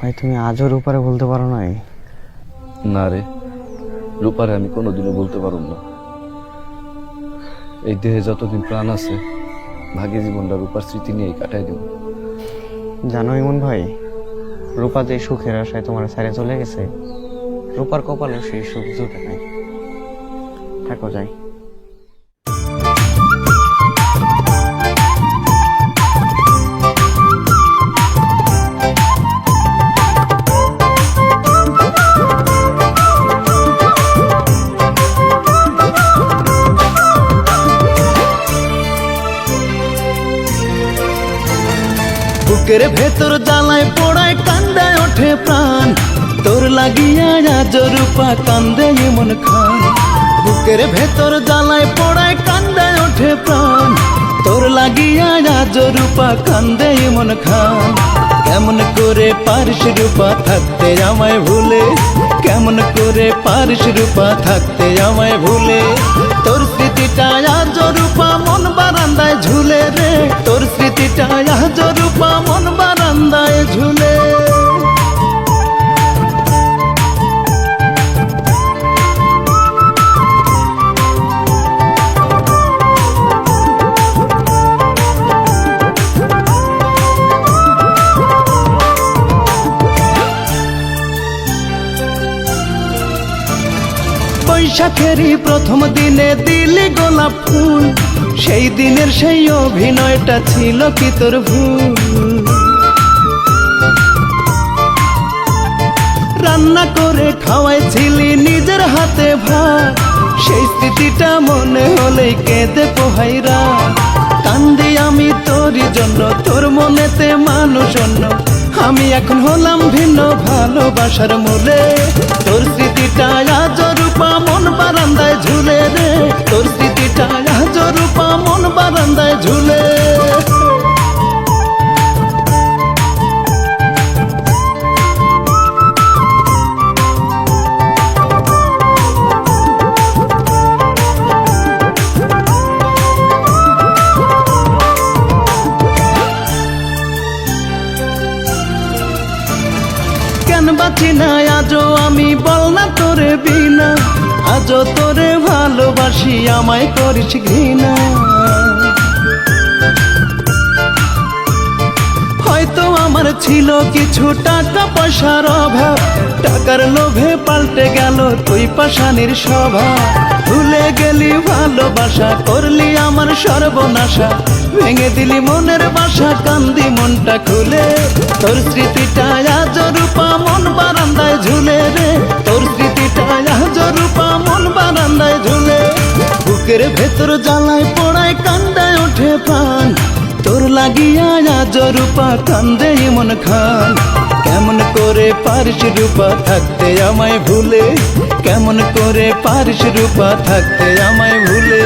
ভাই তুমি আজও রূপারে বলতে পারো নাই? না রে, রূপারে আমি কোনোদিনও বলতে পারব না। এই দেহে যতদিন প্রাণ আছে ভাগে জীবনটা রূপার স্মৃতি নিয়েই কাটাই দেব। জানো ইমন ভাই, রূপা যে সুখের আশায় তোমার ছেড়ে চলে গেছে, রূপার কপালে সেই সুখ জুটে নাই। থাকো যাই। বুকের ভেতর জ্বালায় পোড়ায় কান্দায় ওঠে প্রাণ, তোর লাগিয়া আজ রূপা কান্দে ইমন খান। বুকের ভেতর জ্বালায় পোড়ায় কান্দায় ওঠে প্রাণ, তোর লাগিয়া আজ রূপা কান্দে ইমন খান। কেমন করে পারিস রূপা থাকতে আমায় ভুলে, কেমন করে পারিস রূপা থাকতে আমায় ভুলে। তোর স্মৃতিটা আজ রূপা মন বারান্দায় ঝুলে রে, তোর স্মৃতিটা আজ রূপা মন বারান্দায় ঝুলে। বৈশাখেরই প্রথম দিনে দিলি গোলাপ ফুল, সেই দিনের সেই অভিনয়টা ছিল কি তোর ভুল? রান্না করে খাওয়াইছিলি নিজের হাতে ভাত, সেই স্মৃতিটা মনে হলেই কেঁদে পোহাইরা। কান্দি আমি তোরই জন্য, তোর মনেতে মানুষ অন্য, আমি এখন হলাম ভিন্ন ভালোবাসার মূলে। তোর স্মৃতিটা আজ রূপা মন বারান্দায় ঝুলে রে, তোর স্মৃতিটা আজ রূপা মন বারান্দায় ঝুলে। কেন বাঁচি না আজও আমি, বল না তোরে বিনা, আজও তোরে ভালোবাসি আমায় করিস ঘৃণা। হয়তো আমার ছিল কিছু টাকা পয়সার অভাব, টাকার লোভে পাল্টে গেল তুই পাষাণীর স্বভাব। ভুলে গেলি ভালোবাসা, করলি আমার সর্বনাশা, ভেঙে দিলি মনের বাসা, কান্দি মনটা খুলে। তোর স্মৃতিটা আজ রূপা মন বারান্দায় ঝুলে রে, তোর স্মৃতিটা আজ রূপা মন বারান্দায় ঝুলে। বুকের ভেতর জ্বালায় পোড়ায় কান্দায় ওঠে প্রাণ, তোর লাগিয়া আজ রূপা কান্দে ইমন খান। কেমন করে পারিস রূপা থাকতে আমায় ভুলে, কেমন করে পারিস রূপা থাকতে আমায় ভুলে।